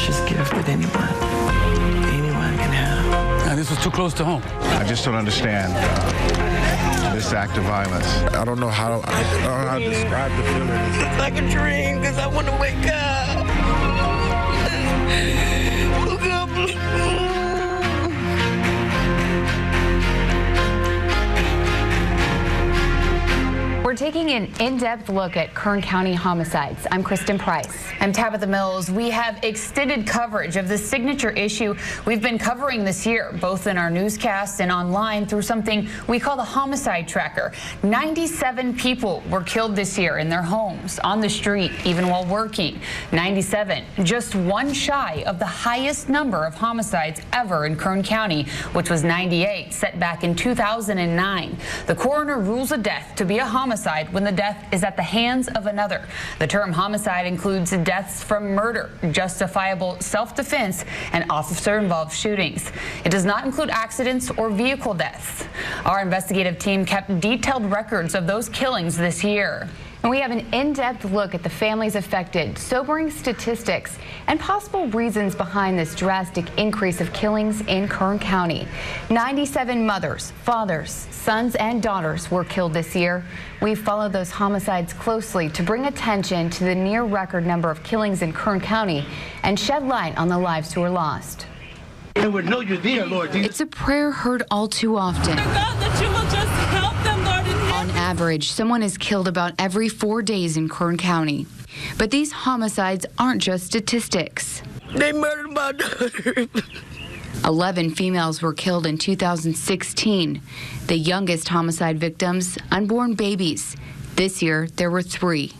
precious gift that anyone can have. And this was too close to home. I just don't understand this act of violence. I don't know how to describe the feeling. It's like a dream because I want to wake up. Oh, God, please. We're taking an in-depth look at Kern County homicides. I'm Kristen Price. I'm Tabitha Mills. We have extended coverage of the signature issue we've been covering this year, both in our newscasts and online through something we call the Homicide Tracker. 97 people were killed this year in their homes, on the street, even while working. 97, just one shy of the highest number of homicides ever in Kern County, which was 98, set back in 2009. The coroner rules a death to be a homicide when the death is at the hands of another. The term homicide includes deaths from murder, justifiable self-defense, and officer-involved shootings. It does not include accidents or vehicle deaths. Our investigative team kept detailed records of those killings this year. And we have an in-depth look at the families affected, sobering statistics, and possible reasons behind this drastic increase of killings in Kern County. 97 mothers, fathers, sons, and daughters were killed this year. We've followed those homicides closely to bring attention to the near-record number of killings in Kern County and shed light on the lives who were lost. And we know you're there, Lord Jesus. It's a prayer heard all too often. God, that you will just help them, Lord, in heaven. On average, someone is killed about every 4 days in Kern County. But these homicides aren't just statistics. They murdered my daughter. 11 females were killed in 2016. The youngest homicide victims, unborn babies. This year, there were 3.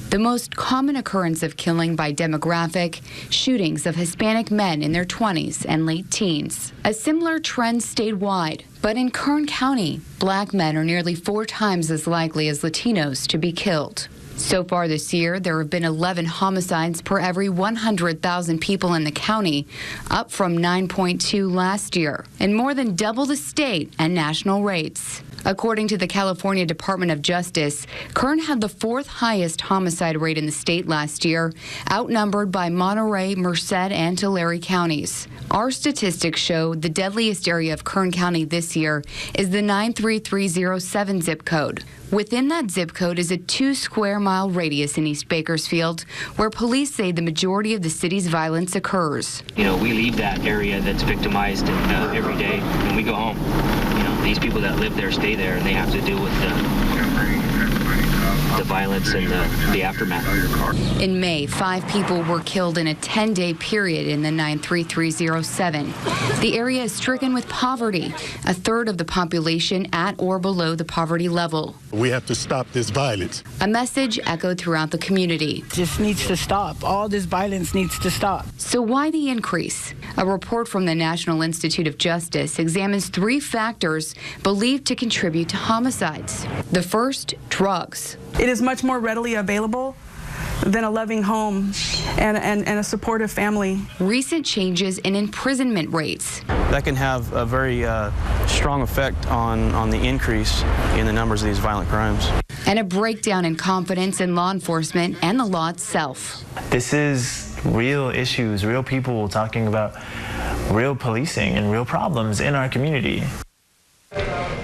The most common occurrence of killing by demographic, shootings of Hispanic men in their 20s and late teens. A similar trend statewide, but in Kern County, black men are nearly 4 times as likely as Latinos to be killed. So far this year, there have been 11 homicides per every 100,000 people in the county, up from 9.2 last year, and more than double the state and national rates. According to the California Department of Justice, Kern had the 4th highest homicide rate in the state last year, outnumbered by Monterey, Merced, and Tulare counties. Our statistics show the deadliest area of Kern County this year is the 93307 zip code. Within that zip code is a 2-square-mile radius in East Bakersfield, where police say the majority of the city's violence occurs. You know, we leave that area that's victimized every day, and we go home. You know, these people that live there stay there, and they have to deal with the violence and the aftermath. In May, 5 people were killed in a 10-day period in the 93307. The area is stricken with poverty, a third of the population at or below the poverty level. We have to stop this violence. A message echoed throughout the community. Just needs to stop. All this violence needs to stop. So why the increase? A report from the National Institute of Justice examines 3 factors believed to contribute to homicides. The first, drugs. It is much more readily available than a loving home and a supportive family. Recent changes in imprisonment rates. That can have a very strong effect on the increase in the numbers of these violent crimes. And a breakdown in confidence in law enforcement and the law itself. This is real issues, real people talking about real policing and real problems in our community.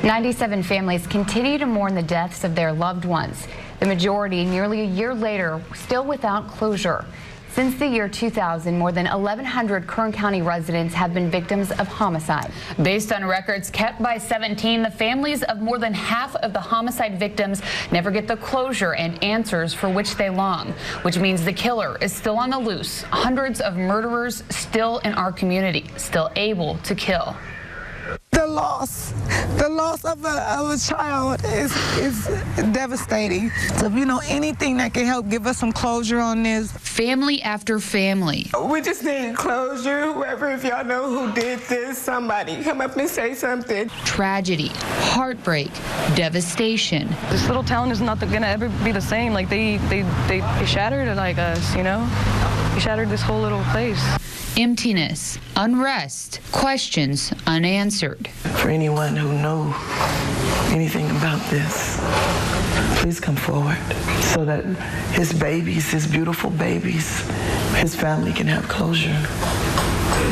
97 families continue to mourn the deaths of their loved ones. The majority, nearly a year later, still without closure. Since the year 2000, more than 1,100 Kern County residents have been victims of homicide. Based on records kept by 17, the families of more than half of the homicide victims never get the closure and answers for which they long, which means the killer is still on the loose. Hundreds of murderers still in our community, still able to kill. The loss of a child is devastating. So if you know anything that can help give us some closure on this. Family after family. We just need closure. Whoever, if y'all know who did this, somebody come up and say something. Tragedy, heartbreak, devastation. This little town is not gonna ever be the same. Like they shattered it like us, you know? They shattered this whole little place. Emptiness, unrest, questions unanswered. For anyone who knows anything about this, please come forward so that his babies, his beautiful babies, his family can have closure.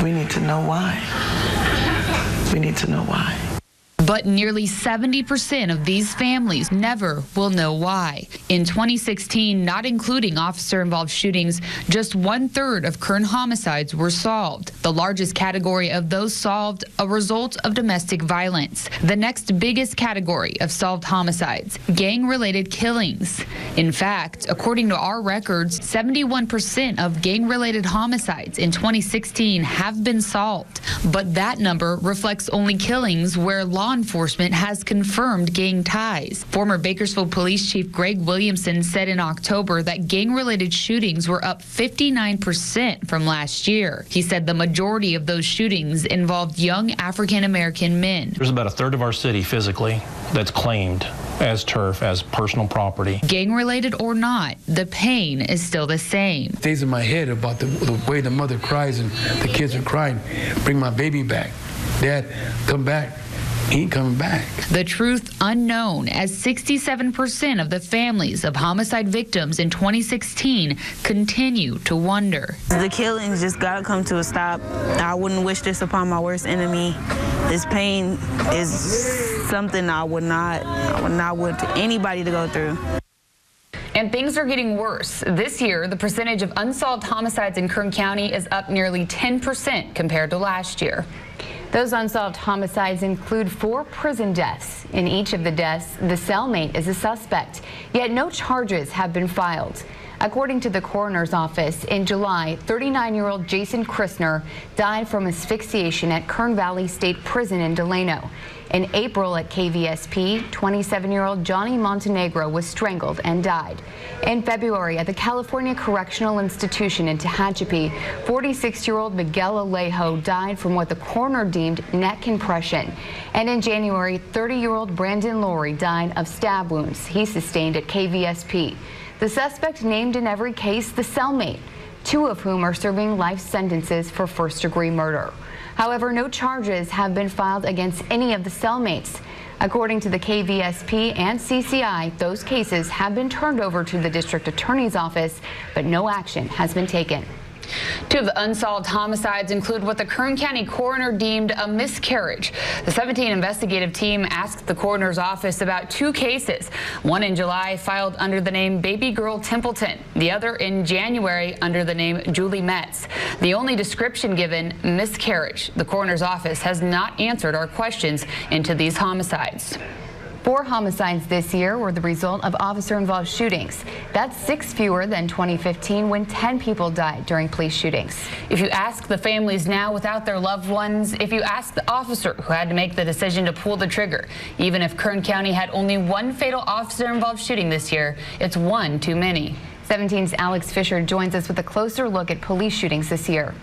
We need to know why. We need to know why. But nearly 70% of these families never will know why. In 2016, not including officer-involved shootings, just 1/3 of current homicides were solved. The largest category of those solved, a result of domestic violence. The next biggest category of solved homicides, gang-related killings. In fact, according to our records, 71% of gang-related homicides in 2016 have been solved. But that number reflects only killings where law enforcement has confirmed gang ties. Former Bakersfield Police Chief Greg Williamson said in October that gang-related shootings were up 59% from last year. He said the majority of those shootings involved young African-American men. There's about 1/3 of our city physically that's claimed as turf, as personal property. Gang-related or not, the pain is still the same. Stays in my head about the way the mother cries and the kids are crying. Bring my baby back. Dad, come back. He ain't coming back. The truth unknown, as 67% of the families of homicide victims in 2016 continue to wonder. The killings just gotta come to a stop. I wouldn't wish this upon my worst enemy. This pain is something I would not want anybody to go through. And things are getting worse. This year, the percentage of unsolved homicides in Kern County is up nearly 10% compared to last year. Those unsolved homicides include 4 prison deaths. In each of the deaths, the cellmate is a suspect, yet no charges have been filed. According to the coroner's office, in July, 39-year-old Jason Christner died from asphyxiation at Kern Valley State Prison in Delano. In April at KVSP, 27-year-old Johnny Montenegro was strangled and died. In February at the California Correctional Institution in Tehachapi, 46-year-old Miguel Alejo died from what the coroner deemed neck compression. And in January, 30-year-old Brandon Laurie died of stab wounds he sustained at KVSP. The suspect named in every case the cellmate, 2 of whom are serving life sentences for first-degree murder. However, no charges have been filed against any of the cellmates. According to the KVSP and CCI, those cases have been turned over to the district attorney's office, but no action has been taken. 2 of the unsolved homicides include what the Kern County coroner deemed a miscarriage. The 17 investigative team asked the coroner's office about 2 cases. One in July filed under the name Baby Girl Templeton. The other in January under the name Julie Metz. The only description given, miscarriage. The coroner's office has not answered our questions into these homicides. 4 homicides this year were the result of officer-involved shootings. That's 6 fewer than 2015 when 10 people died during police shootings. If you ask the families now without their loved ones, if you ask the officer who had to make the decision to pull the trigger, even if Kern County had only 1 fatal officer-involved shooting this year, it's 1 too many. 17's Alex Fisher joins us with a closer look at police shootings this year.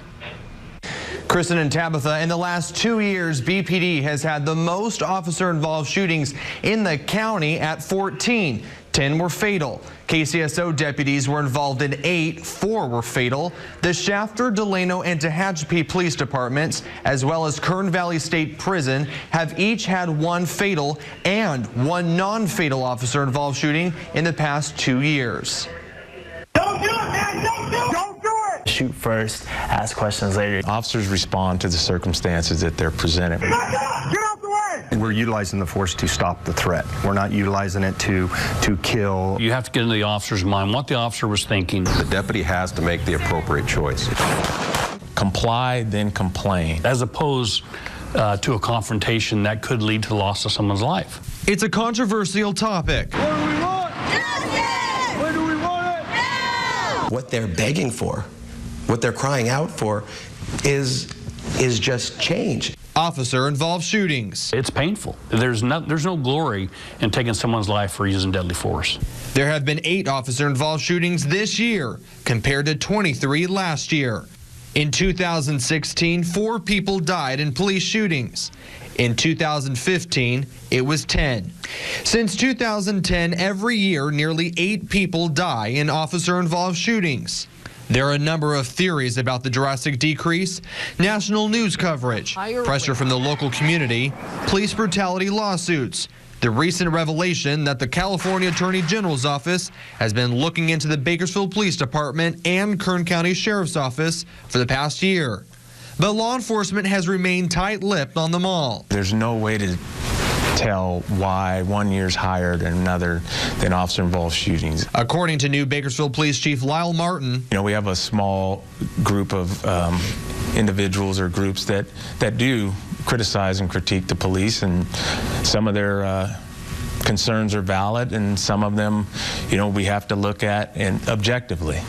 Kristen and Tabitha, in the last 2 years, BPD has had the most officer-involved shootings in the county at 14. 10 were fatal. KCSO deputies were involved in 8, 4 were fatal. The Shafter, Delano, and Tehachapi police departments, as well as Kern Valley State Prison, have each had 1 fatal and 1 non-fatal officer-involved shooting in the past 2 years. Don't do it, man! Don't do it! Don't do it! Shoot first, ask questions later. Officers respond to the circumstances that they're presented. Get out the way! We're utilizing the force to stop the threat. We're not utilizing it to kill. You have to get into the officer's mind, what the officer was thinking. The deputy has to make the appropriate choice. Comply, then complain. As opposed to a confrontation that could lead to the loss of someone's life. It's a controversial topic. What do we want? Justice! Where do we want it? Now! What they're begging for, what they're crying out for is just change. Officer-involved shootings. It's painful. There's no glory in taking someone's life for using deadly force. There have been 8 officer-involved shootings this year, compared to 23 last year. In 2016, 4 people died in police shootings. In 2015, it was 10. Since 2010, every year, nearly 8 people die in officer-involved shootings. There are a number of theories about the drastic decrease: national news coverage, pressure from the local community, police brutality lawsuits, The recent revelation that the California Attorney General's office has been looking into the Bakersfield Police Department and Kern County Sheriff's Office for the past year. But law enforcement has remained tight-lipped on them all. There's no way to tell why one year's higher than another than officer-involved shootings. According to new Bakersfield Police Chief Lyle Martin, we have a small group of individuals or groups that do criticize and critique the police, and some of their concerns are valid, and some of them, we have to look at and objectively.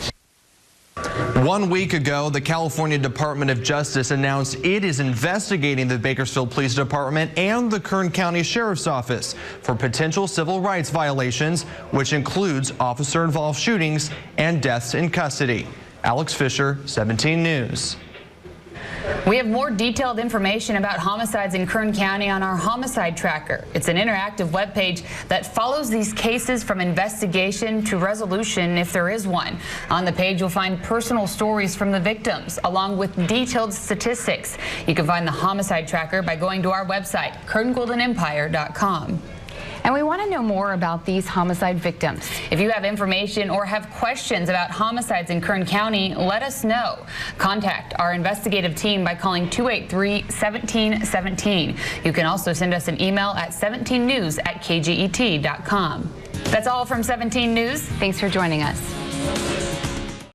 1 week ago, the California Department of Justice announced it is investigating the Bakersfield Police Department and the Kern County Sheriff's Office for potential civil rights violations, which includes officer-involved shootings and deaths in custody. Alex Fisher, 17 News. We have more detailed information about homicides in Kern County on our Homicide Tracker. It's an interactive webpage that follows these cases from investigation to resolution if there is one. On the page, you'll find personal stories from the victims, along with detailed statistics. You can find the Homicide Tracker by going to our website, KernGoldenEmpire.com. And we want to know more about these homicide victims. If you have information or have questions about homicides in Kern County, let us know. Contact our investigative team by calling 283-1717. You can also send us an email at 17news@kget.com. That's all from 17 News. Thanks for joining us.